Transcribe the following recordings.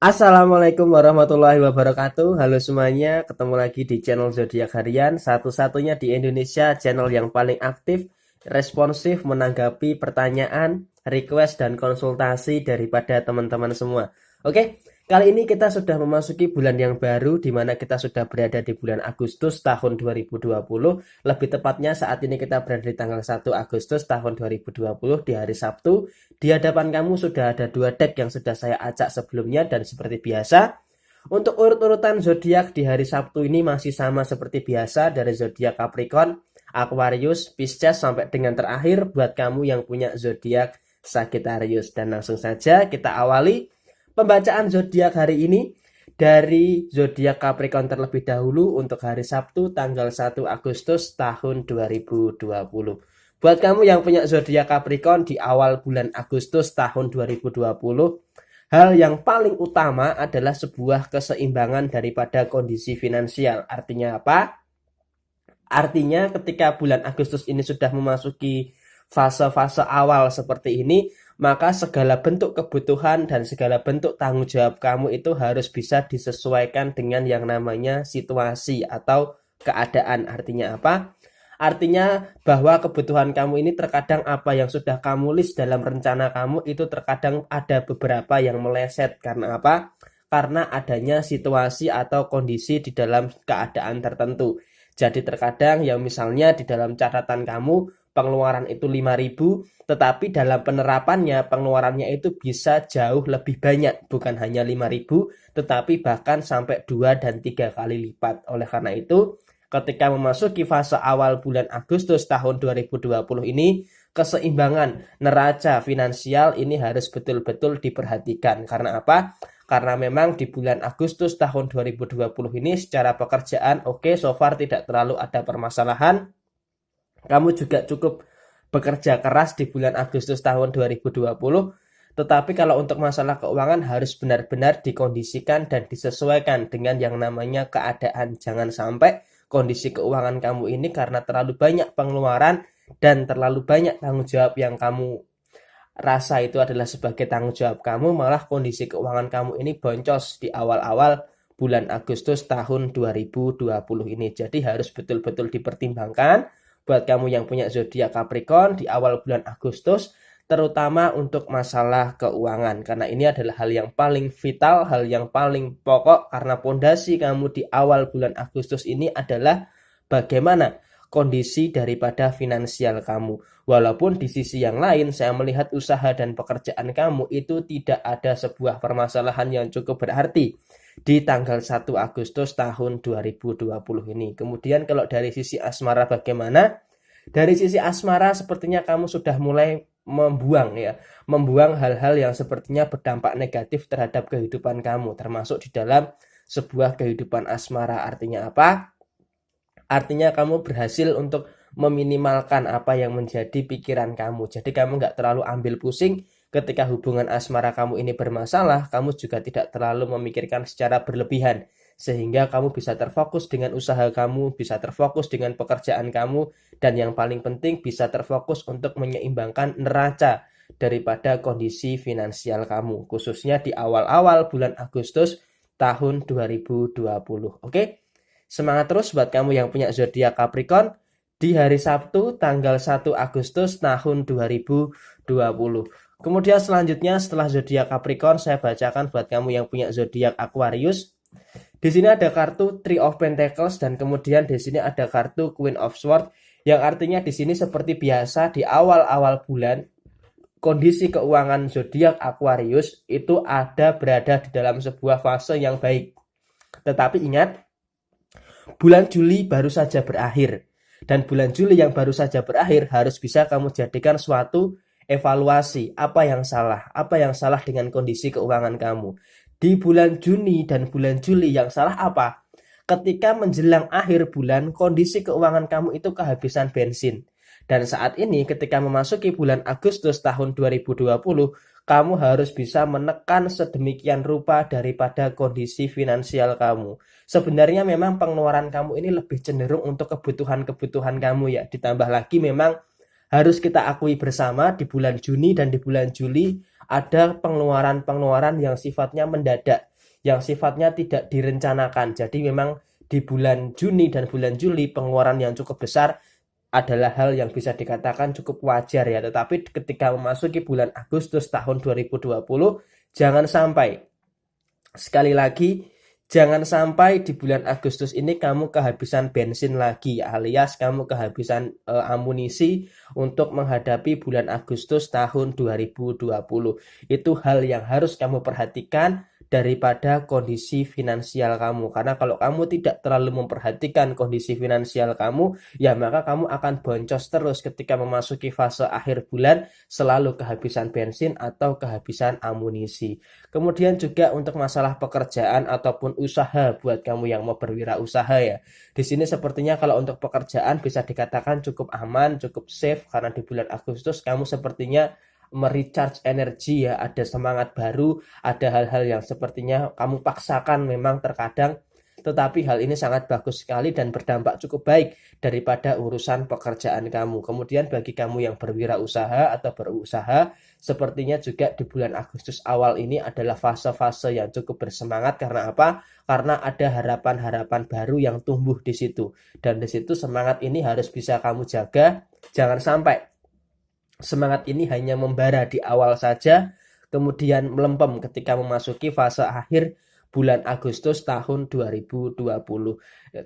Assalamualaikum warahmatullahi wabarakatuh. Halo semuanya, ketemu lagi di channel Zodiak Harian, satu-satunya di Indonesia channel yang paling aktif, responsif menanggapi pertanyaan, request dan konsultasi daripada teman-teman semua. Oke, kali ini kita sudah memasuki bulan yang baru di mana kita sudah berada di bulan Agustus tahun 2020. Lebih tepatnya saat ini kita berada di tanggal 1 Agustus tahun 2020 di hari Sabtu. Di hadapan kamu sudah ada dua deck yang sudah saya acak sebelumnya dan seperti biasa untuk urut-urutan zodiak di hari Sabtu ini masih sama seperti biasa dari zodiak Capricorn, Aquarius, Pisces sampai dengan terakhir buat kamu yang punya zodiak Sagittarius. Dan langsung saja kita awali pembacaan zodiak hari ini dari zodiak Capricorn terlebih dahulu untuk hari Sabtu tanggal 1 Agustus tahun 2020. Buat kamu yang punya zodiak Capricorn di awal bulan Agustus tahun 2020, hal yang paling utama adalah sebuah keseimbangan daripada kondisi finansial. Artinya apa? Artinya ketika bulan Agustus ini sudah memasuki fase-fase awal seperti ini, maka segala bentuk kebutuhan dan segala bentuk tanggung jawab kamu itu harus bisa disesuaikan dengan yang namanya situasi atau keadaan. Artinya apa? Artinya bahwa kebutuhan kamu ini terkadang apa yang sudah kamu list dalam rencana kamu itu terkadang ada beberapa yang meleset. Karena apa? Karena adanya situasi atau kondisi di dalam keadaan tertentu. Jadi terkadang yang misalnya di dalam catatan kamu pengeluaran itu 5.000, tetapi dalam penerapannya pengeluarannya itu bisa jauh lebih banyak. Bukan hanya 5.000, tetapi bahkan sampai 2 dan 3 kali lipat. Oleh karena itu, ketika memasuki fase awal bulan Agustus tahun 2020 ini, keseimbangan neraca finansial ini harus betul-betul diperhatikan. Karena apa? Karena memang di bulan Agustus tahun 2020 ini secara pekerjaan oke, so far tidak terlalu ada permasalahan. Kamu juga cukup bekerja keras di bulan Agustus tahun 2020. Tetapi kalau untuk masalah keuangan harus benar-benar dikondisikan dan disesuaikan dengan yang namanya keadaan. Jangan sampai kondisi keuangan kamu ini karena terlalu banyak pengeluaran dan terlalu banyak tanggung jawab yang kamu rasa itu adalah sebagai tanggung jawab kamu, malah kondisi keuangan kamu ini boncos di awal-awal bulan Agustus tahun 2020 ini. Jadi harus betul-betul dipertimbangkan buat kamu yang punya zodiak Capricorn di awal bulan Agustus, terutama untuk masalah keuangan. Karena ini adalah hal yang paling vital, hal yang paling pokok karena pondasi kamu di awal bulan Agustus ini adalah bagaimana kondisi daripada finansial kamu. Walaupun di sisi yang lain saya melihat usaha dan pekerjaan kamu itu tidak ada sebuah permasalahan yang cukup berarti di tanggal 1 Agustus tahun 2020 ini. Kemudian kalau dari sisi asmara bagaimana? Dari sisi asmara sepertinya kamu sudah mulai membuang hal-hal yang sepertinya berdampak negatif terhadap kehidupan kamu, termasuk di dalam sebuah kehidupan asmara. Artinya apa? Artinya kamu berhasil untuk meminimalkan apa yang menjadi pikiran kamu. Jadi kamu nggak terlalu ambil pusing ketika hubungan asmara kamu ini bermasalah. Kamu juga tidak terlalu memikirkan secara berlebihan. Sehingga kamu bisa terfokus dengan usaha kamu, bisa terfokus dengan pekerjaan kamu, dan yang paling penting bisa terfokus untuk menyeimbangkan neraca daripada kondisi finansial kamu. Khususnya di awal-awal bulan Agustus tahun 2020. Oke? Semangat terus buat kamu yang punya zodiak Capricorn di hari Sabtu tanggal 1 Agustus tahun 2020. Kemudian selanjutnya setelah zodiak Capricorn saya bacakan buat kamu yang punya zodiak Aquarius. Di sini ada kartu Three of Pentacles dan kemudian di sini ada kartu Queen of Swords yang artinya di sini seperti biasa di awal-awal bulan kondisi keuangan zodiak Aquarius itu berada di dalam sebuah fase yang baik. Tetapi ingat, bulan Juli baru saja berakhir. Dan bulan Juli yang baru saja berakhir harus bisa kamu jadikan suatu evaluasi. Apa yang salah? Apa yang salah dengan kondisi keuangan kamu? Di bulan Juni dan bulan Juli yang salah apa? Ketika menjelang akhir bulan, kondisi keuangan kamu itu kehabisan bensin. Dan saat ini ketika memasuki bulan Agustus tahun 2020, kamu harus bisa menekan sedemikian rupa daripada kondisi finansial kamu. Sebenarnya memang pengeluaran kamu ini lebih cenderung untuk kebutuhan-kebutuhan kamu ya. Ditambah lagi memang harus kita akui bersama di bulan Juni dan di bulan Juli ada pengeluaran-pengeluaran yang sifatnya mendadak, yang sifatnya tidak direncanakan. Jadi memang di bulan Juni dan bulan Juli pengeluaran yang cukup besar adalah hal yang bisa dikatakan cukup wajar ya. Tetapi ketika memasuki bulan Agustus tahun 2020, jangan sampai, sekali lagi, jangan sampai di bulan Agustus ini kamu kehabisan bensin lagi, alias kamu kehabisan amunisi untuk menghadapi bulan Agustus tahun 2020. Itu hal yang harus kamu perhatikan daripada kondisi finansial kamu. Karena kalau kamu tidak terlalu memperhatikan kondisi finansial kamu, ya maka kamu akan boncos terus ketika memasuki fase akhir bulan, selalu kehabisan bensin atau kehabisan amunisi. Kemudian juga untuk masalah pekerjaan ataupun usaha buat kamu yang mau berwirausaha ya. Di sini sepertinya kalau untuk pekerjaan bisa dikatakan cukup aman, cukup safe karena di bulan Agustus kamu sepertinya merecharge energi ya, ada semangat baru, ada hal-hal yang sepertinya kamu paksakan memang terkadang, tetapi hal ini sangat bagus sekali dan berdampak cukup baik daripada urusan pekerjaan kamu. Kemudian bagi kamu yang berwirausaha atau berusaha, sepertinya juga di bulan Agustus awal ini adalah fase-fase yang cukup bersemangat. Karena apa? Karena ada harapan-harapan baru yang tumbuh di situ. Dan di situ semangat ini harus bisa kamu jaga. Jangan sampai semangat ini hanya membara di awal saja, kemudian melempem ketika memasuki fase akhir bulan Agustus tahun 2020.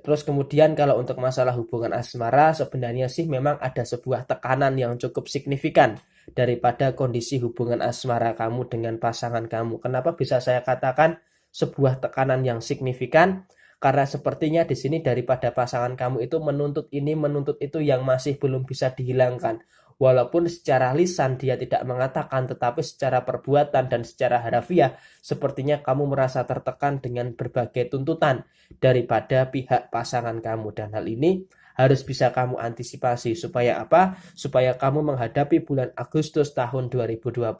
Terus kemudian kalau untuk masalah hubungan asmara, sebenarnya sih memang ada sebuah tekanan yang cukup signifikan daripada kondisi hubungan asmara kamu dengan pasangan kamu. Kenapa bisa saya katakan sebuah tekanan yang signifikan? Karena sepertinya di sini daripada pasangan kamu itu menuntut ini, menuntut itu yang masih belum bisa dihilangkan. Walaupun secara lisan dia tidak mengatakan, tetapi secara perbuatan dan secara harafiah sepertinya kamu merasa tertekan dengan berbagai tuntutan daripada pihak pasangan kamu. Dan hal ini harus bisa kamu antisipasi supaya apa? Supaya kamu menghadapi bulan Agustus tahun 2020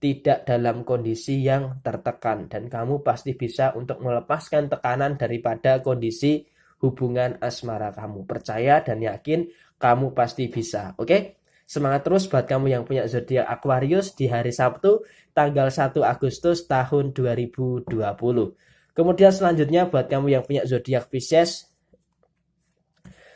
tidak dalam kondisi yang tertekan, dan kamu pasti bisa untuk melepaskan tekanan daripada kondisi hubungan asmara kamu. Percaya dan yakin kamu pasti bisa. Oke? Semangat terus buat kamu yang punya zodiak Aquarius di hari Sabtu tanggal 1 Agustus tahun 2020. Kemudian selanjutnya buat kamu yang punya zodiak Pisces,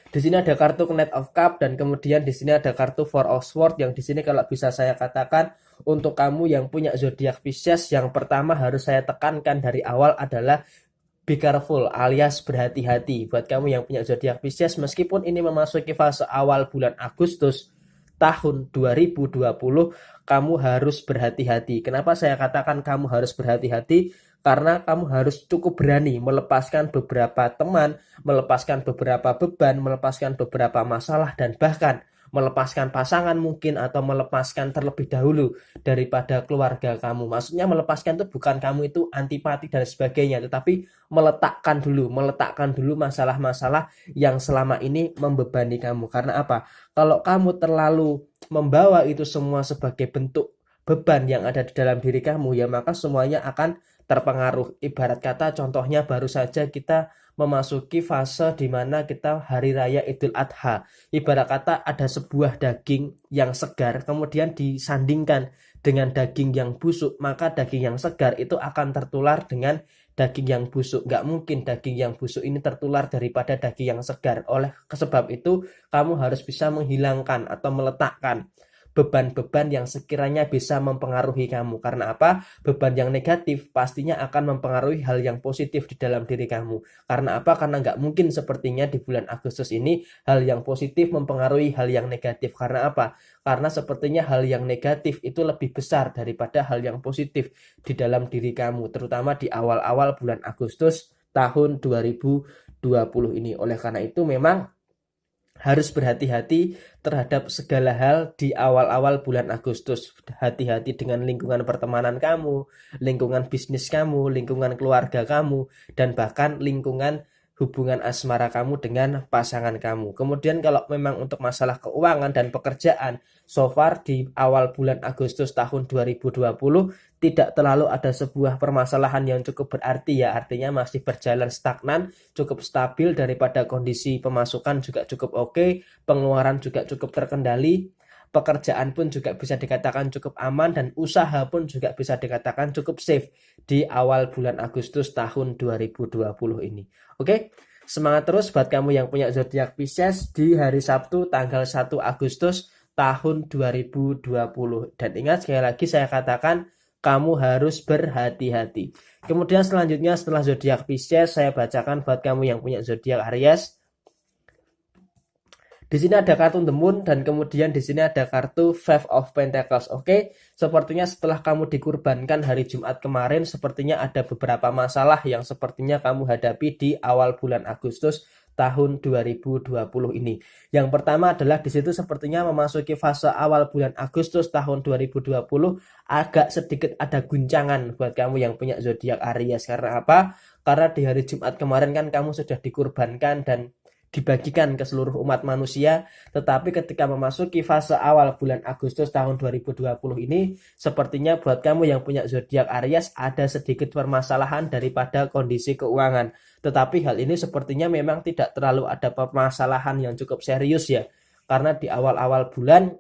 di sini ada kartu Knight of Cup dan kemudian di sini ada kartu Four of Swords, yang di sini kalau bisa saya katakan untuk kamu yang punya zodiak Pisces, yang pertama harus saya tekankan dari awal adalah be careful, alias berhati-hati. Buat kamu yang punya zodiak Pisces, meskipun ini memasuki fase awal bulan Agustus tahun 2020, kamu harus berhati-hati. Kenapa saya katakan kamu harus berhati-hati? Karena kamu harus cukup berani melepaskan beberapa teman, melepaskan beberapa beban, melepaskan beberapa masalah, dan bahkan melepaskan pasangan mungkin, atau melepaskan terlebih dahulu daripada keluarga kamu. Maksudnya melepaskan itu bukan kamu itu antipati dan sebagainya, tetapi meletakkan dulu masalah-masalah yang selama ini membebani kamu. Karena apa? Kalau kamu terlalu membawa itu semua sebagai bentuk beban yang ada di dalam diri kamu, ya maka semuanya akan terpengaruh. Ibarat kata contohnya baru saja kita memasuki fase di mana kita hari raya Idul Adha. Ibarat kata ada sebuah daging yang segar kemudian disandingkan dengan daging yang busuk, maka daging yang segar itu akan tertular dengan daging yang busuk. Nggak mungkin daging yang busuk ini tertular daripada daging yang segar. Oleh sebab itu kamu harus bisa menghilangkan atau meletakkan beban-beban yang sekiranya bisa mempengaruhi kamu. Karena apa? Beban yang negatif pastinya akan mempengaruhi hal yang positif di dalam diri kamu. Karena apa? Karena nggak mungkin sepertinya di bulan Agustus ini hal yang positif mempengaruhi hal yang negatif. Karena apa? Karena sepertinya hal yang negatif itu lebih besar daripada hal yang positif di dalam diri kamu, terutama di awal-awal bulan Agustus tahun 2020 ini. Oleh karena itu memang harus berhati-hati terhadap segala hal di awal-awal bulan Agustus. Hati-hati dengan lingkungan pertemanan kamu, lingkungan bisnis kamu, lingkungan keluarga kamu, dan bahkan lingkungan hubungan asmara kamu dengan pasangan kamu. Kemudian kalau memang untuk masalah keuangan dan pekerjaan, so far di awal bulan Agustus tahun 2020 tidak terlalu ada sebuah permasalahan yang cukup berarti ya. Artinya masih berjalan stagnan, cukup stabil, daripada kondisi pemasukan juga cukup oke, pengeluaran juga cukup terkendali. pekerjaan pun juga bisa dikatakan cukup aman, dan usaha pun juga bisa dikatakan cukup safe di awal bulan Agustus tahun 2020 ini. Oke, semangat terus buat kamu yang punya zodiak Pisces di hari Sabtu tanggal 1 Agustus tahun 2020. Dan ingat, sekali lagi saya katakan, kamu harus berhati-hati. Kemudian selanjutnya setelah zodiak Pisces, saya bacakan buat kamu yang punya zodiak Aries. Di sini ada kartu The Moon, dan kemudian di sini ada kartu Five of Pentacles. Oke, sepertinya setelah kamu dikurbankan hari Jumat kemarin, sepertinya ada beberapa masalah yang sepertinya kamu hadapi di awal bulan Agustus tahun 2020 ini. Yang pertama adalah di situ sepertinya memasuki fase awal bulan Agustus tahun 2020 agak sedikit ada guncangan buat kamu yang punya zodiak Aries. Karena apa? Karena di hari Jumat kemarin kan kamu sudah dikurbankan dan dibagikan ke seluruh umat manusia, tetapi ketika memasuki fase awal bulan Agustus tahun 2020 ini, sepertinya buat kamu yang punya zodiak Aries ada sedikit permasalahan daripada kondisi keuangan. Tetapi hal ini sepertinya memang tidak terlalu ada permasalahan yang cukup serius ya, karena di awal-awal bulan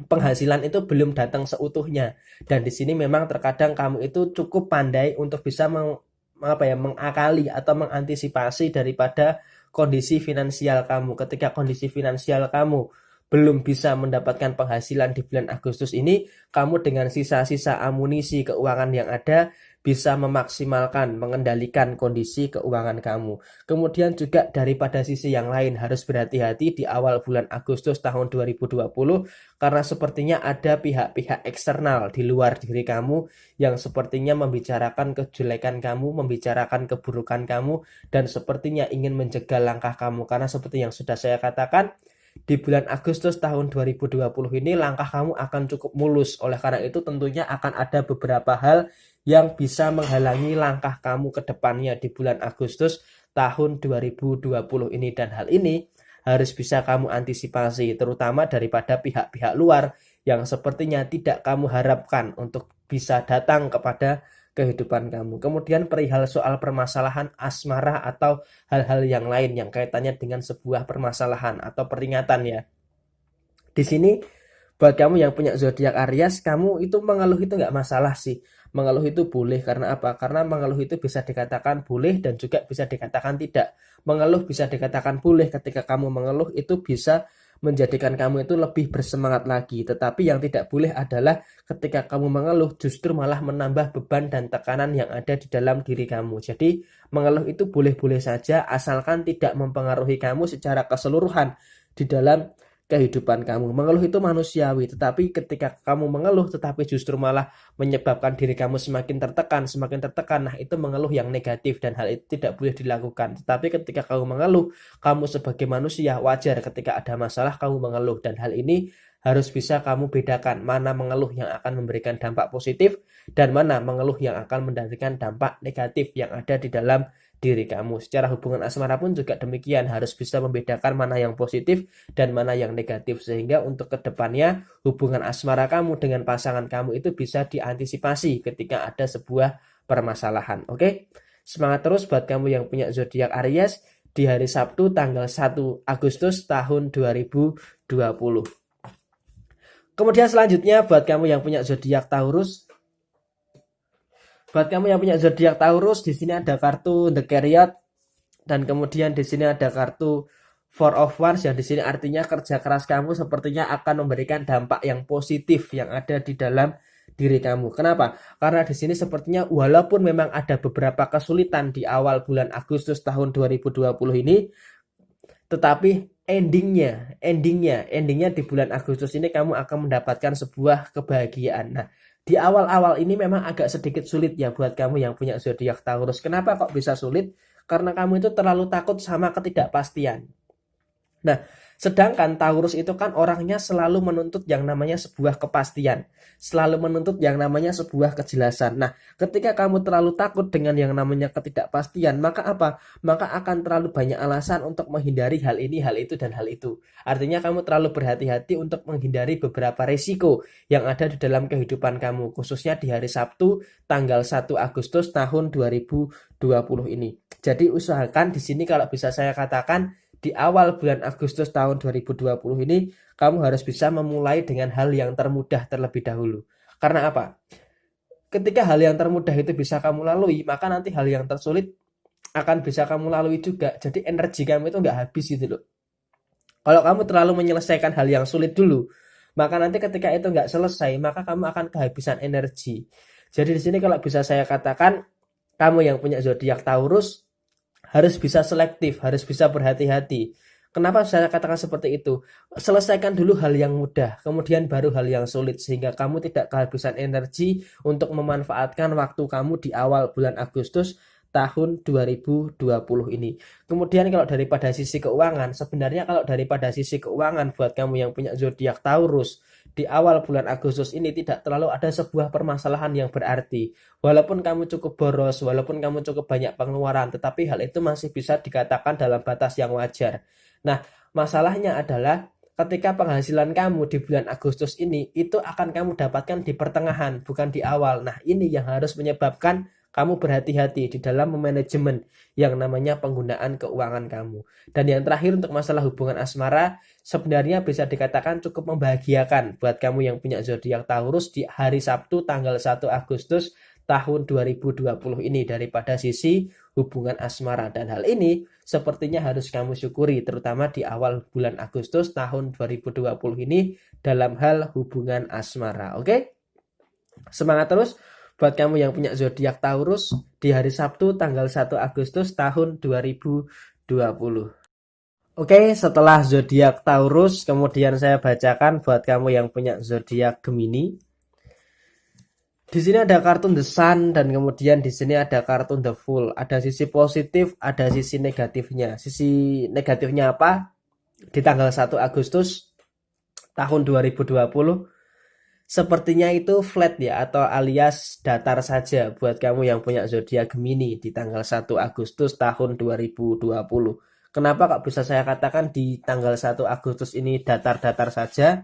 penghasilan itu belum datang seutuhnya, dan di sini memang terkadang kamu itu cukup pandai untuk bisa mengakali atau mengantisipasi daripada kondisi finansial kamu. Ketika kondisi finansial kamu belum bisa mendapatkan penghasilan di bulan Agustus ini, kamu dengan sisa-sisa amunisi keuangan yang ada bisa memaksimalkan, mengendalikan kondisi keuangan kamu. Kemudian juga daripada sisi yang lain harus berhati-hati di awal bulan Agustus tahun 2020, karena sepertinya ada pihak-pihak eksternal di luar diri kamu yang sepertinya membicarakan kejelekan kamu, membicarakan keburukan kamu, dan sepertinya ingin menjegal langkah kamu. Karena seperti yang sudah saya katakan, di bulan Agustus tahun 2020 ini langkah kamu akan cukup mulus. Oleh karena itu tentunya akan ada beberapa hal yang bisa menghalangi langkah kamu ke depannya di bulan Agustus tahun 2020 ini. Dan hal ini harus bisa kamu antisipasi, terutama daripada pihak-pihak luar yang sepertinya tidak kamu harapkan untuk bisa datang kepada kehidupan kamu. Kemudian perihal soal permasalahan asmara atau hal-hal yang lain yang kaitannya dengan sebuah permasalahan atau peringatan ya. Di sini buat kamu yang punya zodiak Aries, kamu itu mengeluh itu nggak masalah sih. Mengeluh itu boleh, karena apa? Karena mengeluh itu bisa dikatakan boleh dan juga bisa dikatakan tidak. Mengeluh bisa dikatakan boleh, ketika kamu mengeluh itu bisa menjadikan kamu itu lebih bersemangat lagi. Tetapi yang tidak boleh adalah ketika kamu mengeluh justru malah menambah beban dan tekanan yang ada di dalam diri kamu. Jadi mengeluh itu boleh-boleh saja asalkan tidak mempengaruhi kamu secara keseluruhan di dalam kehidupan kamu. Mengeluh itu manusiawi, tetapi ketika kamu mengeluh tetapi justru malah menyebabkan diri kamu semakin tertekan, nah itu mengeluh yang negatif dan hal itu tidak boleh dilakukan. Tetapi ketika kamu mengeluh, kamu sebagai manusia wajar ketika ada masalah kamu mengeluh, dan hal ini harus bisa kamu bedakan mana mengeluh yang akan memberikan dampak positif dan mana mengeluh yang akan memberikan dampak negatif yang ada di dalam diri kamu. Secara hubungan asmara pun juga demikian, harus bisa membedakan mana yang positif dan mana yang negatif, sehingga untuk kedepannya hubungan asmara kamu dengan pasangan kamu itu bisa diantisipasi ketika ada sebuah permasalahan. Oke, semangat terus buat kamu yang punya zodiak Aries di hari Sabtu tanggal 1 Agustus tahun 2020. Kemudian selanjutnya buat kamu yang punya zodiak Taurus. Buat kamu yang punya zodiak Taurus, di sini ada kartu The Chariot, dan kemudian di sini ada kartu Four of Wands, yang di sini artinya kerja keras kamu sepertinya akan memberikan dampak yang positif yang ada di dalam diri kamu. Kenapa? Karena di sini sepertinya walaupun memang ada beberapa kesulitan di awal bulan Agustus tahun 2020 ini, tetapi endingnya di bulan Agustus ini kamu akan mendapatkan sebuah kebahagiaan. Nah, di awal-awal ini memang agak sedikit sulit ya buat kamu yang punya zodiak Taurus. Kenapa kok bisa sulit? Karena kamu itu terlalu takut sama ketidakpastian. Nah, sedangkan Taurus itu kan orangnya selalu menuntut yang namanya sebuah kepastian, selalu menuntut yang namanya sebuah kejelasan. Nah, ketika kamu terlalu takut dengan yang namanya ketidakpastian, maka apa? Maka akan terlalu banyak alasan untuk menghindari hal ini, hal itu, dan hal itu. Artinya kamu terlalu berhati-hati untuk menghindari beberapa risiko yang ada di dalam kehidupan kamu, khususnya di hari Sabtu tanggal 1 Agustus tahun 2020 ini. Jadi usahakan di sini kalau bisa saya katakan, di awal bulan Agustus tahun 2020 ini kamu harus bisa memulai dengan hal yang termudah terlebih dahulu. Karena apa? Ketika hal yang termudah itu bisa kamu lalui, maka nanti hal yang tersulit akan bisa kamu lalui juga. Jadi energi kamu itu nggak habis gitu loh. Kalau kamu terlalu menyelesaikan hal yang sulit dulu, maka nanti ketika itu nggak selesai, maka kamu akan kehabisan energi. Jadi di sini kalau bisa saya katakan, kamu yang punya zodiak Taurus harus bisa selektif, harus bisa berhati-hati. Kenapa saya katakan seperti itu? Selesaikan dulu hal yang mudah, kemudian baru hal yang sulit, sehingga kamu tidak kehabisan energi untuk memanfaatkan waktu kamu di awal bulan Agustus tahun 2020 ini. Kemudian kalau daripada sisi keuangan, sebenarnya kalau daripada sisi keuangan buat kamu yang punya zodiak Taurus, di awal bulan Agustus ini tidak terlalu ada sebuah permasalahan yang berarti. Walaupun kamu cukup boros, walaupun kamu cukup banyak pengeluaran, tetapi hal itu masih bisa dikatakan dalam batas yang wajar. Nah, masalahnya adalah ketika penghasilan kamu di bulan Agustus ini itu akan kamu dapatkan di pertengahan, bukan di awal. Nah, ini yang harus menyebabkan kamu berhati-hati di dalam memanajemen yang namanya penggunaan keuangan kamu. Dan yang terakhir untuk masalah hubungan asmara, sebenarnya bisa dikatakan cukup membahagiakan buat kamu yang punya zodiak Taurus di hari Sabtu tanggal 1 Agustus tahun 2020 ini daripada sisi hubungan asmara. Dan hal ini sepertinya harus kamu syukuri terutama di awal bulan Agustus tahun 2020 ini dalam hal hubungan asmara. Oke? Semangat terus buat kamu yang punya zodiak Taurus di hari Sabtu tanggal 1 Agustus tahun 2020. Oke, setelah zodiak Taurus, kemudian saya bacakan buat kamu yang punya zodiak Gemini. Di sini ada kartun The Sun dan kemudian di sini ada kartun The Fool. Ada sisi positif, ada sisi negatifnya. Sisi negatifnya apa? Di tanggal 1 Agustus tahun 2020 sepertinya itu flat ya, atau alias datar saja buat kamu yang punya zodiak Gemini di tanggal 1 Agustus tahun 2020. Kenapa kok bisa saya katakan di tanggal 1 Agustus ini datar-datar saja?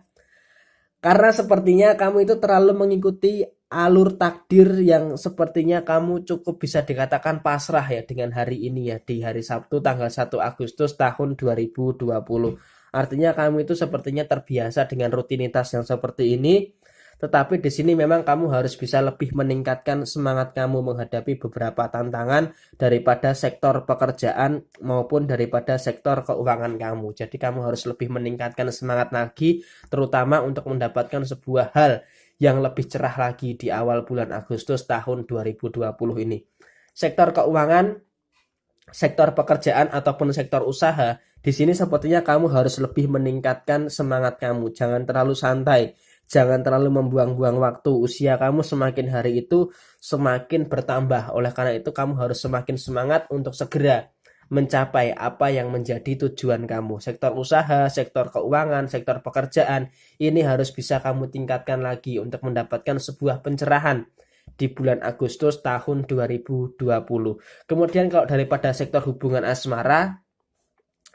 Karena sepertinya kamu itu terlalu mengikuti alur takdir yang sepertinya kamu cukup bisa dikatakan pasrah ya dengan hari ini ya, di hari Sabtu tanggal 1 Agustus tahun 2020. Artinya kamu itu sepertinya terbiasa dengan rutinitas yang seperti ini. Tetapi di sini memang kamu harus bisa lebih meningkatkan semangat kamu menghadapi beberapa tantangan daripada sektor pekerjaan maupun daripada sektor keuangan kamu. Jadi kamu harus lebih meningkatkan semangat lagi, terutama untuk mendapatkan sebuah hal yang lebih cerah lagi di awal bulan Agustus tahun 2020 ini. Sektor keuangan, sektor pekerjaan ataupun sektor usaha, di sini sepertinya kamu harus lebih meningkatkan semangat kamu. Jangan terlalu santai. Jangan terlalu membuang-buang waktu. Usia kamu semakin hari itu semakin bertambah. Oleh karena itu kamu harus semakin semangat untuk segera mencapai apa yang menjadi tujuan kamu. Sektor usaha, sektor keuangan, sektor pekerjaan, ini harus bisa kamu tingkatkan lagi untuk mendapatkan sebuah pencerahan di bulan Agustus tahun 2020. Kemudian kalau daripada sektor hubungan asmara,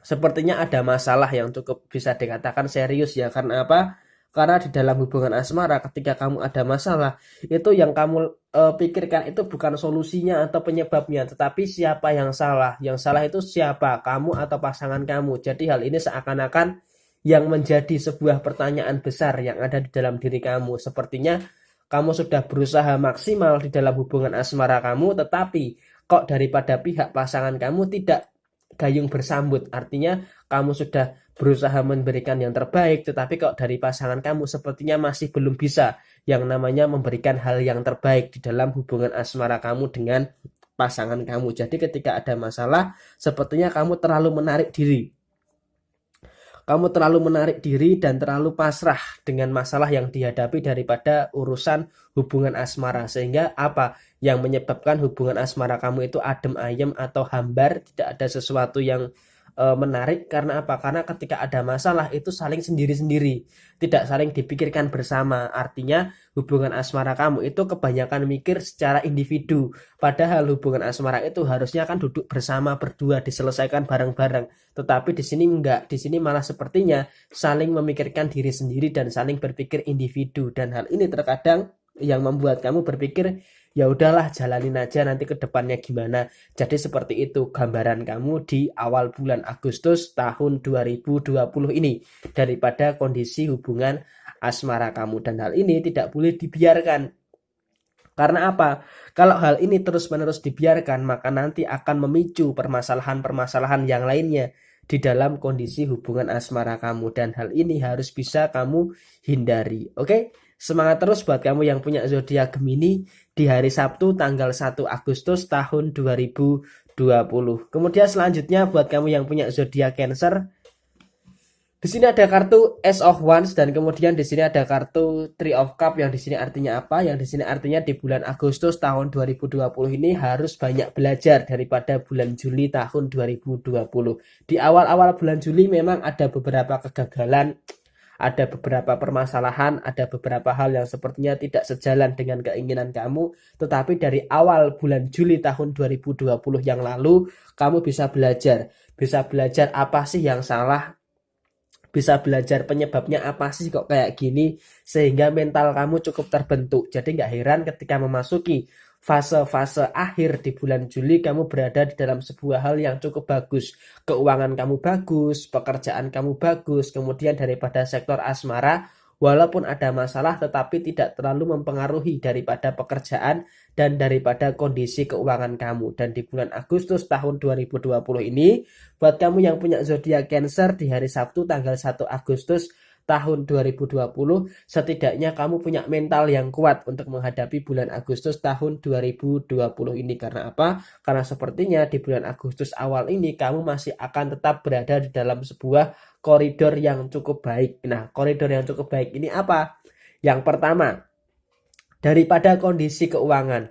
sepertinya ada masalah yang cukup bisa dikatakan serius ya. Karena apa? Karena di dalam hubungan asmara ketika kamu ada masalah, itu yang kamu pikirkan itu bukan solusinya atau penyebabnya, tetapi siapa yang salah. Yang salah itu siapa? Kamu atau pasangan kamu. Jadi hal ini seakan-akan yang menjadi sebuah pertanyaan besar yang ada di dalam diri kamu. Sepertinya kamu sudah berusaha maksimal di dalam hubungan asmara kamu, tetapi kok daripada pihak pasangan kamu tidak gayung bersambut. Artinya kamu sudah berusaha memberikan yang terbaik, tetapi kok dari pasangan kamu sepertinya masih belum bisa yang namanya memberikan hal yang terbaik di dalam hubungan asmara kamu dengan pasangan kamu. Jadi ketika ada masalah, sepertinya kamu terlalu menarik diri. Kamu terlalu menarik diri dan terlalu pasrah dengan masalah yang dihadapi daripada urusan hubungan asmara. Sehingga apa yang menyebabkan hubungan asmara kamu itu adem ayem atau hambar, tidak ada sesuatu yang menarik. Karena apa? Karena ketika ada masalah itu saling sendiri-sendiri, tidak saling dipikirkan bersama. Artinya hubungan asmara kamu itu kebanyakan mikir secara individu, padahal hubungan asmara itu harusnya kan duduk bersama berdua, diselesaikan bareng-bareng. Tetapi di sini enggak, di sini malah sepertinya saling memikirkan diri sendiri dan saling berpikir individu. Dan hal ini terkadang yang membuat kamu berpikir ya udahlah jalanin aja nanti ke depannya gimana. Jadi seperti itu gambaran kamu di awal bulan Agustus tahun 2020 ini daripada kondisi hubungan asmara kamu, dan hal ini tidak boleh dibiarkan. Karena apa? Kalau hal ini terus-menerus dibiarkan, maka nanti akan memicu permasalahan-permasalahan yang lainnya di dalam kondisi hubungan asmara kamu, dan hal ini harus bisa kamu hindari. Oke? Semangat terus buat kamu yang punya zodiak Gemini di hari Sabtu tanggal 1 Agustus tahun 2020. Kemudian selanjutnya buat kamu yang punya zodiak Cancer, di sini ada kartu Ace of Wands dan kemudian di sini ada kartu Three of Cups, yang di sini artinya apa? Yang di sini artinya di bulan Agustus tahun 2020 ini harus banyak belajar daripada bulan Juli tahun 2020. Di awal-awal bulan Juli memang ada beberapa kegagalan, ada beberapa permasalahan, ada beberapa hal yang sepertinya tidak sejalan dengan keinginan kamu. Tetapi dari awal bulan Juli tahun 2020 yang lalu, kamu bisa belajar. Bisa belajar apa sih yang salah, bisa belajar penyebabnya apa sih kok kayak gini, sehingga mental kamu cukup terbentuk. Jadi nggak heran ketika memasuki fase-fase akhir di bulan Juli kamu berada di dalam sebuah hal yang cukup bagus. Keuangan kamu bagus, pekerjaan kamu bagus, kemudian daripada sektor asmara, walaupun ada masalah tetapi tidak terlalu mempengaruhi daripada pekerjaan dan daripada kondisi keuangan kamu. Dan di bulan Agustus tahun 2020 ini, buat kamu yang punya zodiak Cancer di hari Sabtu tanggal 1 Agustus tahun 2020, setidaknya kamu punya mental yang kuat untuk menghadapi bulan Agustus tahun 2020 ini. Karena apa? Karena sepertinya di bulan Agustus awal ini kamu masih akan tetap berada di dalam sebuah koridor yang cukup baik. Nah, koridor yang cukup baik ini apa? Yang pertama, daripada kondisi keuangan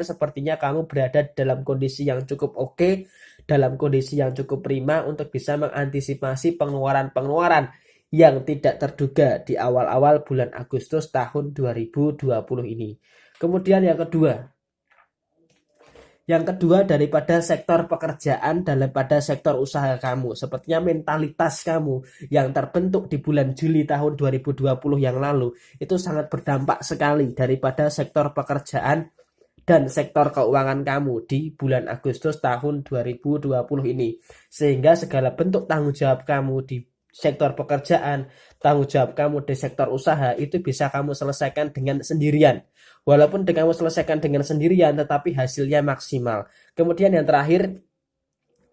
sepertinya kamu berada dalam kondisi yang cukup oke, dalam kondisi yang cukup prima untuk bisa mengantisipasi pengeluaran-pengeluaran yang tidak terduga di awal-awal bulan Agustus tahun 2020 ini. Kemudian yang kedua daripada sektor pekerjaan, daripada sektor usaha kamu, sepertinya mentalitas kamu yang terbentuk di bulan Juli tahun 2020 yang lalu itu sangat berdampak sekali daripada sektor pekerjaan dan sektor keuangan kamu di bulan Agustus tahun 2020 ini. Sehingga segala bentuk tanggung jawab kamu di sektor pekerjaan, tanggung jawab kamu di sektor usaha itu bisa kamu selesaikan dengan sendirian. Walaupun kamu selesaikan dengan sendirian, tetapi hasilnya maksimal. Kemudian yang terakhir,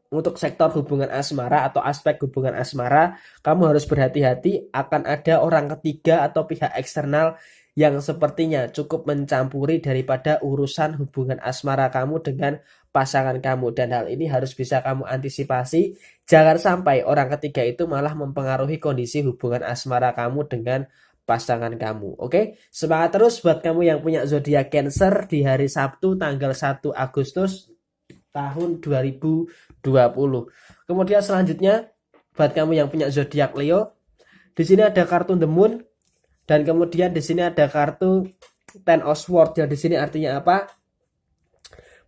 untuk sektor hubungan asmara atau aspek hubungan asmara, kamu harus berhati-hati akan ada orang ketiga atau pihak eksternal yang sepertinya cukup mencampuri daripada urusan hubungan asmara kamu dengan pasangan kamu. Dan hal ini harus bisa kamu antisipasi. Jangan sampai orang ketiga itu malah mempengaruhi kondisi hubungan asmara kamu dengan pasangan kamu. Oke, semangat terus buat kamu yang punya zodiak Cancer di hari Sabtu tanggal 1 Agustus tahun 2020. Kemudian selanjutnya buat kamu yang punya zodiak Leo, di sini ada kartu The Moon dan kemudian di sini ada kartu Ten of Swords. Yang di sini artinya apa?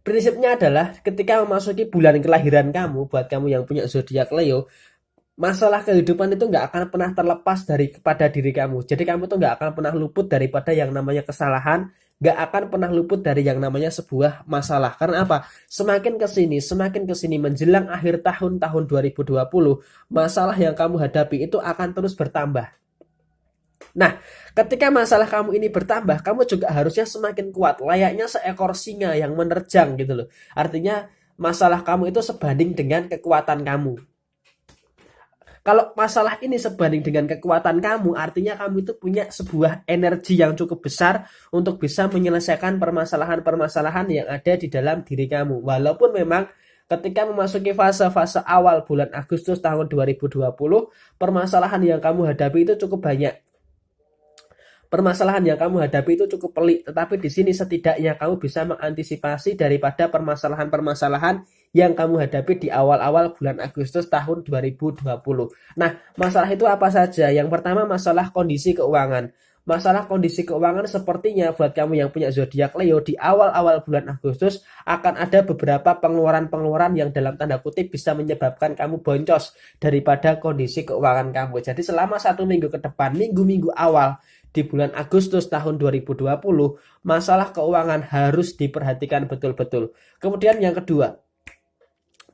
Prinsipnya adalah ketika memasuki bulan kelahiran kamu, buat kamu yang punya zodiak Leo, masalah kehidupan itu nggak akan pernah terlepas kepada diri kamu. Jadi kamu tuh nggak akan pernah luput daripada yang namanya kesalahan, nggak akan pernah luput dari yang namanya sebuah masalah. Karena apa? Semakin kesini menjelang akhir tahun 2020, masalah yang kamu hadapi itu akan terus bertambah. Nah, ketika masalah kamu ini bertambah, kamu juga harusnya semakin kuat, layaknya seekor singa yang menerjang gitu loh. Artinya masalah kamu itu sebanding dengan kekuatan kamu. Kalau masalah ini sebanding dengan kekuatan kamu, artinya kamu itu punya sebuah energi yang cukup besar untuk bisa menyelesaikan permasalahan-permasalahan yang ada di dalam diri kamu. Walaupun memang ketika memasuki fase-fase awal bulan Agustus tahun 2020, permasalahan yang kamu hadapi itu cukup banyak. Permasalahan yang kamu hadapi itu cukup pelik, tetapi di sini setidaknya kamu bisa mengantisipasi daripada permasalahan-permasalahan yang kamu hadapi di awal-awal bulan Agustus tahun 2020. Nah, masalah itu apa saja? Yang pertama masalah kondisi keuangan. masalah kondisi keuangan sepertinya buat kamu yang punya zodiak Leo di awal-awal bulan Agustus akan ada beberapa pengeluaran-pengeluaran yang dalam tanda kutip bisa menyebabkan kamu boncos daripada kondisi keuangan kamu. Jadi selama 1 minggu ke depan, minggu-minggu awal di bulan Agustus tahun 2020, masalah keuangan harus diperhatikan betul-betul. Kemudian yang kedua,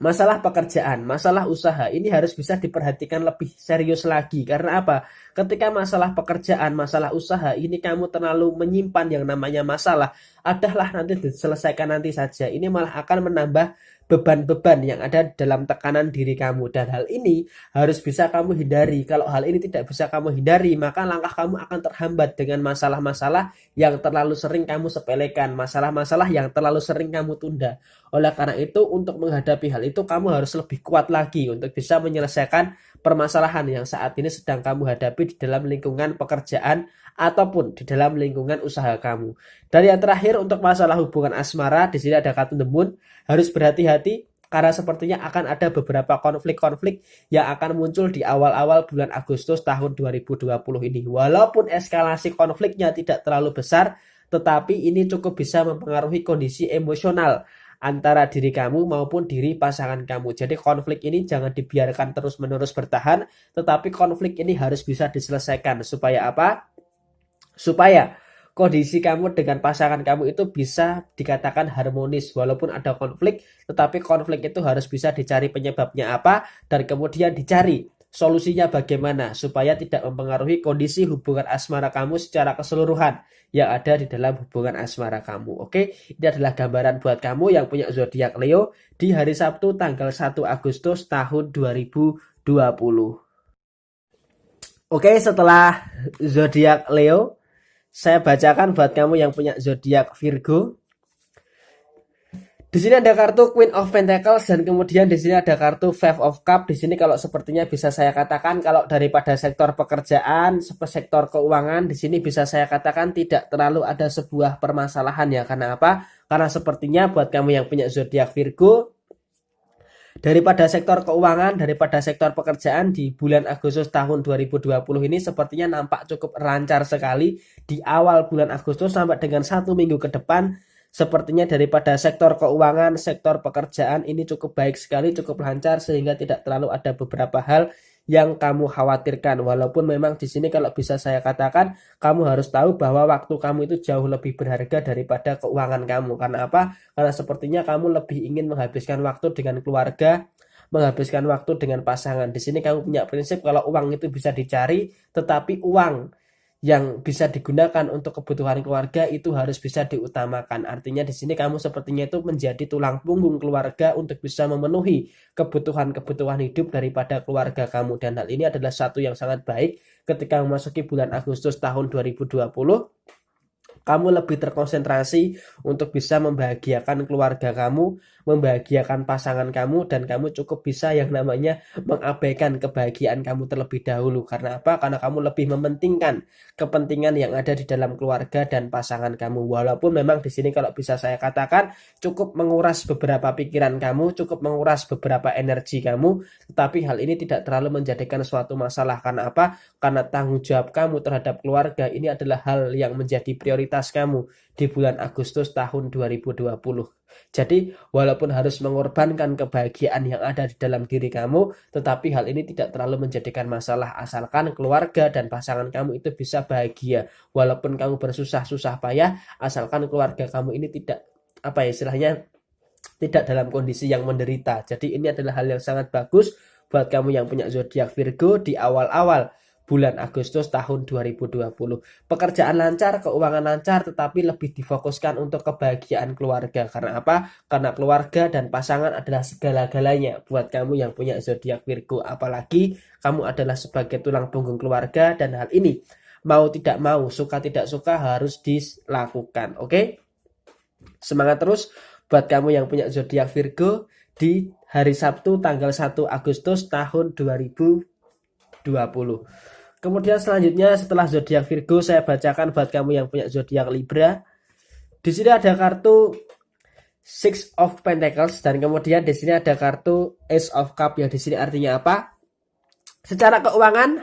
masalah pekerjaan, masalah usaha ini harus bisa diperhatikan lebih serius lagi. Karena apa? Ketika masalah pekerjaan, masalah usaha ini kamu terlalu menyimpan yang namanya masalah, adalah nanti diselesaikan nanti saja. Ini malah akan menambah beban-beban yang ada dalam tekanan diri kamu. Dan hal ini harus bisa kamu hindari. Kalau hal ini tidak bisa kamu hindari, maka langkah kamu akan terhambat dengan masalah-masalah yang terlalu sering kamu sepelekan, masalah-masalah yang terlalu sering kamu tunda. Oleh karena itu, untuk menghadapi hal itu, kamu harus lebih kuat lagi untuk bisa menyelesaikan permasalahan yang saat ini sedang kamu hadapi di dalam lingkungan pekerjaan ataupun di dalam lingkungan usaha kamu. Dan yang terakhir, untuk masalah hubungan asmara, di sini ada kartu The Moon. Harus berhati-hati karena sepertinya akan ada beberapa konflik-konflik yang akan muncul di awal-awal bulan Agustus tahun 2020 ini. Walaupun eskalasi konfliknya tidak terlalu besar, tetapi ini cukup bisa mempengaruhi kondisi emosional antara diri kamu maupun diri pasangan kamu. Jadi konflik ini jangan dibiarkan terus-menerus bertahan, tetapi konflik ini harus bisa diselesaikan. Supaya apa? Supaya kondisi kamu dengan pasangan kamu itu bisa dikatakan harmonis. Walaupun ada konflik, tetapi konflik itu harus bisa dicari penyebabnya apa, dan kemudian dicari solusinya bagaimana supaya tidak mempengaruhi kondisi hubungan asmara kamu secara keseluruhan yang ada di dalam hubungan asmara kamu. Oke, ini adalah gambaran buat kamu yang punya zodiak Leo di hari Sabtu tanggal 1 Agustus tahun 2020. Oke, setelah zodiak Leo, saya bacakan buat kamu yang punya zodiak Virgo. Di sini ada kartu Queen of Pentacles dan kemudian di sini ada kartu Five of Cup. Di sini kalau sepertinya bisa saya katakan kalau daripada sektor pekerjaan, sektor keuangan, di sini bisa saya katakan tidak terlalu ada sebuah permasalahan ya. Karena apa? Karena sepertinya buat kamu yang punya zodiak Virgo, daripada sektor keuangan, daripada sektor pekerjaan di bulan Agustus tahun 2020 ini sepertinya nampak cukup lancar sekali di awal bulan Agustus sampai dengan 1 minggu ke depan. Sepertinya daripada sektor keuangan, sektor pekerjaan ini cukup baik sekali, cukup lancar sehingga tidak terlalu ada beberapa hal yang kamu khawatirkan. Walaupun memang di sini kalau bisa saya katakan, kamu harus tahu bahwa waktu kamu itu jauh lebih berharga daripada keuangan kamu. Karena apa? Karena sepertinya kamu lebih ingin menghabiskan waktu dengan keluarga, menghabiskan waktu dengan pasangan. Di sini kamu punya prinsip kalau uang itu bisa dicari, tetapi uang yang bisa digunakan untuk kebutuhan keluarga itu harus bisa diutamakan. Artinya di sini kamu sepertinya itu menjadi tulang punggung keluarga untuk bisa memenuhi kebutuhan-kebutuhan hidup daripada keluarga kamu. Dan hal ini adalah satu yang sangat baik ketika memasuki bulan Agustus tahun 2020. Kamu lebih terkonsentrasi untuk bisa membahagiakan keluarga kamu, membahagiakan pasangan kamu, dan kamu cukup bisa yang namanya mengabaikan kebahagiaan kamu terlebih dahulu. Karena apa? Karena kamu lebih mementingkan kepentingan yang ada di dalam keluarga dan pasangan kamu. Walaupun memang di sini kalau bisa saya katakan cukup menguras beberapa pikiran kamu, cukup menguras beberapa energi kamu, tetapi hal ini tidak terlalu menjadikan suatu masalah. Karena apa? Karena tanggung jawab kamu terhadap keluarga ini adalah hal yang menjadi prioritas kamu di bulan Agustus tahun 2020. Jadi walaupun harus mengorbankan kebahagiaan yang ada di dalam diri kamu, tetapi hal ini tidak terlalu menjadikan masalah asalkan keluarga dan pasangan kamu itu bisa bahagia. Walaupun kamu bersusah-susah payah, asalkan keluarga kamu ini tidak istilahnya tidak dalam kondisi yang menderita. Jadi ini adalah hal yang sangat bagus buat kamu yang punya zodiak Virgo di awal-awal bulan Agustus tahun 2020. Pekerjaan lancar, keuangan lancar, tetapi lebih difokuskan untuk kebahagiaan keluarga. Karena apa? Karena keluarga dan pasangan adalah segala-galanya buat kamu yang punya zodiak Virgo. Apalagi kamu adalah sebagai tulang punggung keluarga dan hal ini mau tidak mau, suka tidak suka harus dilakukan. Oke? Semangat terus buat kamu yang punya zodiak Virgo di hari Sabtu tanggal 1 Agustus tahun 2020. Kemudian selanjutnya setelah zodiak Virgo saya bacakan buat kamu yang punya zodiak Libra. Di sini ada kartu Six of Pentacles dan kemudian di sini ada kartu Ace of Cup yang di sini artinya apa? Secara keuangan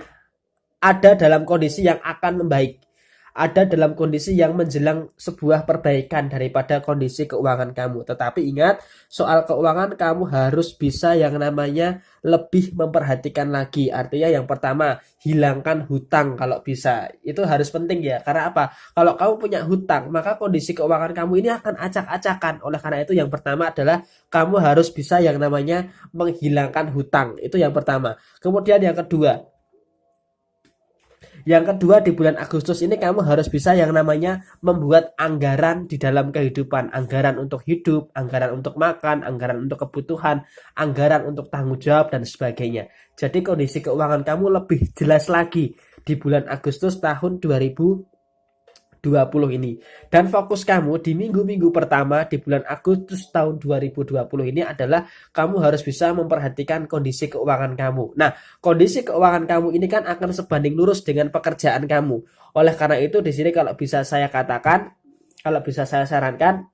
ada dalam kondisi yang akan membaik. ada dalam kondisi yang menjelang sebuah perbaikan daripada kondisi keuangan kamu. Tetapi ingat, soal keuangan kamu harus bisa yang namanya lebih memperhatikan lagi. Artinya yang pertama, hilangkan hutang kalau bisa. Itu harus penting ya. Karena apa? Kalau kamu punya hutang, maka kondisi keuangan kamu ini akan acak-acakan. Oleh karena itu yang pertama adalah kamu harus bisa yang namanya menghilangkan hutang. Itu yang pertama. Kemudian yang kedua di bulan Agustus ini kamu harus bisa yang namanya membuat anggaran di dalam kehidupan. Anggaran untuk hidup, anggaran untuk makan, anggaran untuk kebutuhan, anggaran untuk tanggung jawab, dan sebagainya. Jadi kondisi keuangan kamu lebih jelas lagi di bulan Agustus tahun 2020 ini. Dan fokus kamu di minggu-minggu pertama di bulan Agustus tahun 2020 ini adalah kamu harus bisa memperhatikan kondisi keuangan kamu. Nah, kondisi keuangan kamu ini kan akan sebanding lurus dengan pekerjaan kamu. Oleh karena itu di sini kalau bisa saya sarankan,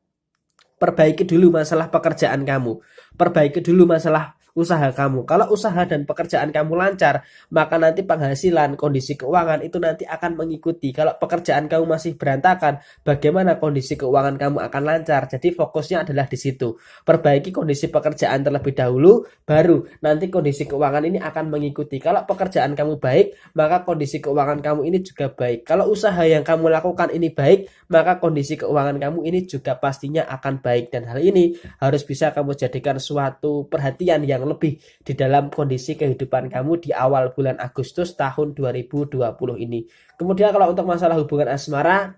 perbaiki dulu masalah pekerjaan kamu. Perbaiki dulu masalah usaha kamu. Kalau usaha dan pekerjaan kamu lancar, maka nanti penghasilan, kondisi keuangan itu nanti akan mengikuti. Kalau pekerjaan kamu masih berantakan, bagaimana kondisi keuangan kamu akan lancar? Jadi fokusnya adalah di situ. Perbaiki kondisi pekerjaan terlebih dahulu, baru nanti kondisi keuangan ini akan mengikuti. Kalau pekerjaan kamu baik, maka kondisi keuangan kamu ini juga baik. Kalau usaha yang kamu lakukan ini baik, maka kondisi keuangan kamu ini juga pastinya akan baik. Dan hal ini harus bisa kamu jadikan suatu perhatian yang lebih di dalam kondisi kehidupan kamu di awal bulan Agustus tahun 2020 ini. Kemudian kalau untuk masalah hubungan asmara,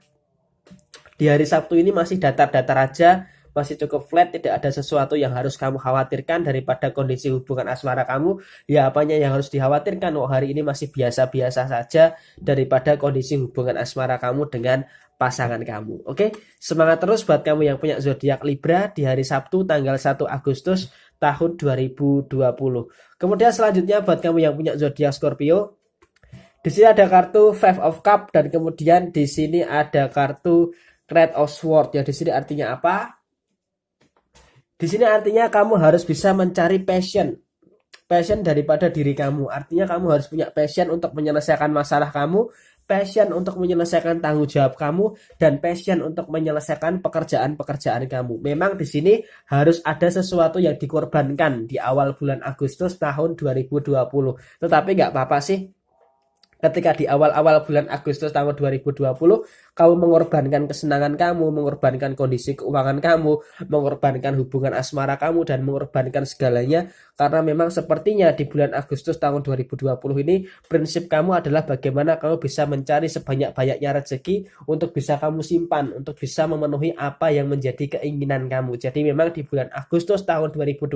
di hari Sabtu ini masih datar-datar aja, masih cukup flat, tidak ada sesuatu yang harus kamu khawatirkan daripada kondisi hubungan asmara kamu. Ya apanya yang harus dikhawatirkan? Hari ini masih biasa-biasa saja daripada kondisi hubungan asmara kamu dengan pasangan kamu. Oke, semangat terus buat kamu yang punya zodiak Libra di hari Sabtu tanggal 1 Agustus tahun 2020. Kemudian selanjutnya buat kamu yang punya zodiak Scorpio, di sini ada kartu Five of Cup dan kemudian di sini ada kartu Knight of Swords. Ya, di sini artinya apa? Di sini artinya kamu harus bisa mencari passion daripada diri kamu. Artinya kamu harus punya passion untuk menyelesaikan masalah kamu, passion untuk menyelesaikan tanggung jawab kamu, dan passion untuk menyelesaikan pekerjaan-pekerjaan kamu. Memang di sini harus ada sesuatu yang dikorbankan di awal bulan Agustus tahun 2020. Tetapi nggak apa-apa sih. Ketika di awal-awal bulan Agustus tahun 2020, kamu mengorbankan kesenangan kamu, mengorbankan kondisi keuangan kamu, mengorbankan hubungan asmara kamu, dan mengorbankan segalanya. Karena memang sepertinya di bulan Agustus tahun 2020 ini, prinsip kamu adalah bagaimana kamu bisa mencari sebanyak-banyaknya rezeki untuk bisa kamu simpan, untuk bisa memenuhi apa yang menjadi keinginan kamu. Jadi memang di bulan Agustus tahun 2020,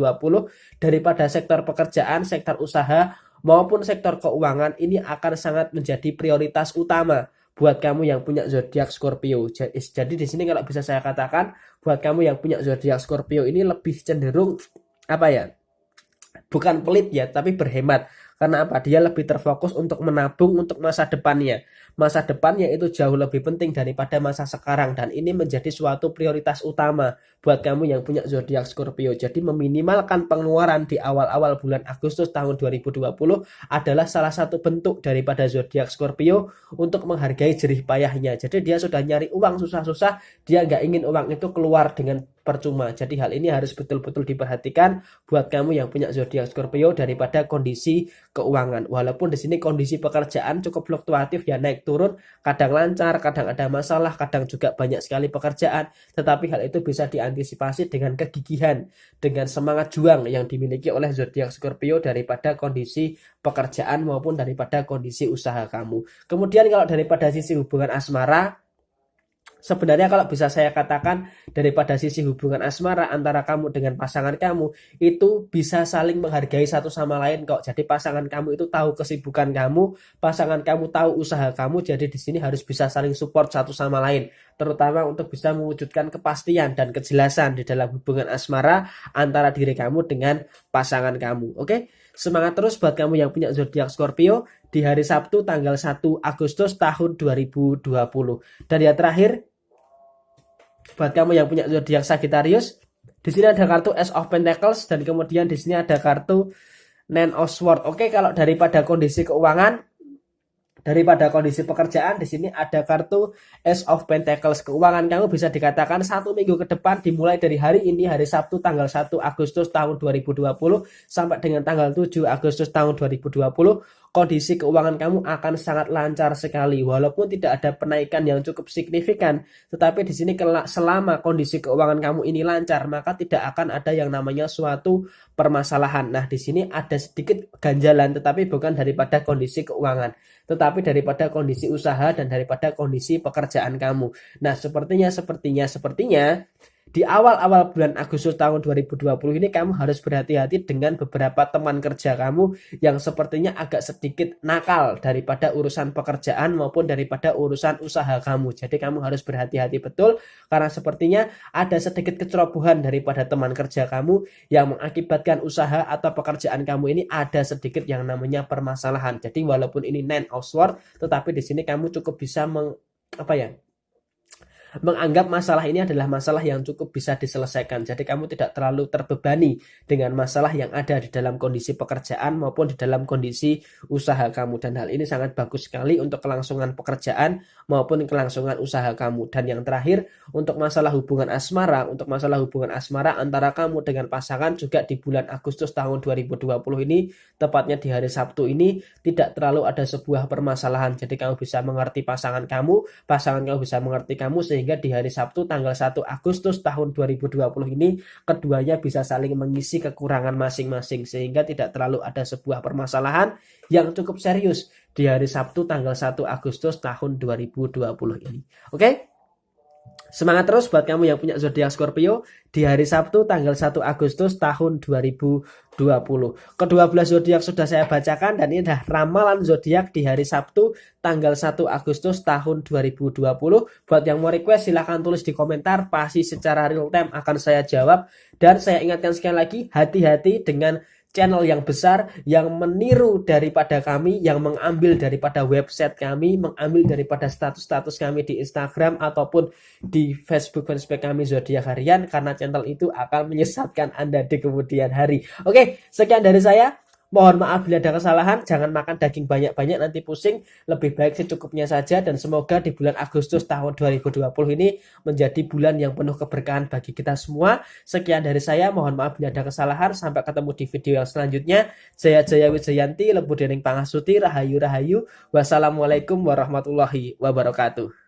daripada sektor pekerjaan, sektor usaha, maupun sektor keuangan ini akan sangat menjadi prioritas utama buat kamu yang punya zodiak Scorpio. Jadi di sini kalau bisa saya katakan, buat kamu yang punya zodiak Scorpio ini lebih cenderung apa ya? Bukan pelit ya, tapi berhemat. Karena apa? Dia lebih terfokus untuk menabung untuk masa depannya. Masa depannya itu jauh lebih penting daripada masa sekarang, dan ini menjadi suatu prioritas utama buat kamu yang punya zodiak Scorpio. Jadi meminimalkan pengeluaran di awal-awal bulan Agustus tahun 2020 adalah salah satu bentuk daripada zodiak Scorpio untuk menghargai jerih payahnya. Jadi dia sudah nyari uang susah-susah, dia nggak ingin uang itu keluar dengan percuma. Jadi hal ini harus betul-betul diperhatikan buat kamu yang punya zodiak Scorpio daripada kondisi keuangan. Walaupun di sini kondisi pekerjaan cukup fluktuatif ya, naik turun, kadang lancar, kadang ada masalah, kadang juga banyak sekali pekerjaan, tetapi hal itu bisa diantisipasi dengan kegigihan, dengan semangat juang yang dimiliki oleh zodiak Scorpio daripada kondisi pekerjaan maupun daripada kondisi usaha kamu. Kemudian kalau daripada sisi hubungan asmara, sebenarnya kalau bisa saya katakan, daripada sisi hubungan asmara antara kamu dengan pasangan kamu itu bisa saling menghargai satu sama lain kok. Jadi pasangan kamu itu tahu kesibukan kamu, pasangan kamu tahu usaha kamu. Jadi di sini harus bisa saling support satu sama lain, terutama untuk bisa mewujudkan kepastian dan kejelasan di dalam hubungan asmara antara diri kamu dengan pasangan kamu. Oke? Semangat terus buat kamu yang punya zodiak Scorpio di hari Sabtu tanggal 1 Agustus tahun 2020. Dan yang terakhir, buat kamu yang punya zodiak Sagittarius, di sini ada kartu Ace of Pentacles dan kemudian di sini ada kartu Nine of Swords. Oke, kalau daripada kondisi keuangan, daripada kondisi pekerjaan, di sini ada kartu Ace of Pentacles. Keuangan kamu bisa dikatakan 1 minggu ke depan dimulai dari hari ini, hari Sabtu tanggal 1 Agustus tahun 2020 sampai dengan tanggal 7 Agustus tahun 2020, kondisi keuangan kamu akan sangat lancar sekali. Walaupun tidak ada penaikan yang cukup signifikan, tetapi di sini selama kondisi keuangan kamu ini lancar, maka tidak akan ada yang namanya suatu permasalahan. Nah, di sini ada sedikit ganjalan, tetapi bukan daripada kondisi keuangan, tetapi daripada kondisi usaha dan daripada kondisi pekerjaan kamu. Nah, sepertinya di awal-awal bulan Agustus tahun 2020 ini kamu harus berhati-hati dengan beberapa teman kerja kamu yang sepertinya agak sedikit nakal daripada urusan pekerjaan maupun daripada urusan usaha kamu. Jadi kamu harus berhati-hati betul, karena sepertinya ada sedikit kecerobohan daripada teman kerja kamu yang mengakibatkan usaha atau pekerjaan kamu ini ada sedikit yang namanya permasalahan. Jadi walaupun ini Nine of Swords, tetapi di sini kamu cukup bisa menganggap masalah ini adalah masalah yang cukup bisa diselesaikan. Jadi kamu tidak terlalu terbebani dengan masalah yang ada di dalam kondisi pekerjaan maupun di dalam kondisi usaha kamu. Dan hal ini sangat bagus sekali untuk kelangsungan pekerjaan maupun kelangsungan usaha kamu. Dan yang terakhir, untuk masalah hubungan asmara, antara kamu dengan pasangan juga di bulan Agustus tahun 2020 ini, tepatnya di hari Sabtu ini, tidak terlalu ada sebuah permasalahan. Jadi kamu bisa mengerti pasangan kamu bisa mengerti kamu, sehingga di hari Sabtu tanggal 1 Agustus tahun 2020 ini keduanya bisa saling mengisi kekurangan masing-masing, sehingga tidak terlalu ada sebuah permasalahan yang cukup serius di hari Sabtu tanggal 1 Agustus tahun 2020 ini. Oke? Semangat terus buat kamu yang punya zodiak Scorpio di hari Sabtu tanggal 1 Agustus tahun 2020. Kedua belas zodiak sudah saya bacakan, dan ini adalah ramalan zodiak di hari Sabtu tanggal 1 Agustus tahun 2020. Buat yang mau request silahkan tulis di komentar, pasti secara real time akan saya jawab. Dan saya ingatkan sekali lagi, hati-hati dengan channel yang besar yang meniru daripada kami, yang mengambil daripada website kami, mengambil daripada status-status kami di Instagram ataupun di Facebook fanspage kami Zodiak Harian, karena channel itu akan menyesatkan Anda di kemudian hari. Oke, sekian dari saya. Mohon maaf bila ada kesalahan, jangan makan daging banyak-banyak nanti pusing, lebih baik secukupnya saja, dan semoga di bulan Agustus tahun 2020 ini menjadi bulan yang penuh keberkahan bagi kita semua. Sekian dari saya, mohon maaf bila ada kesalahan, sampai ketemu di video yang selanjutnya. Jaya Wijayanti, Lebu Dening Pangasuti, Rahayu. Wassalamualaikum warahmatullahi wabarakatuh.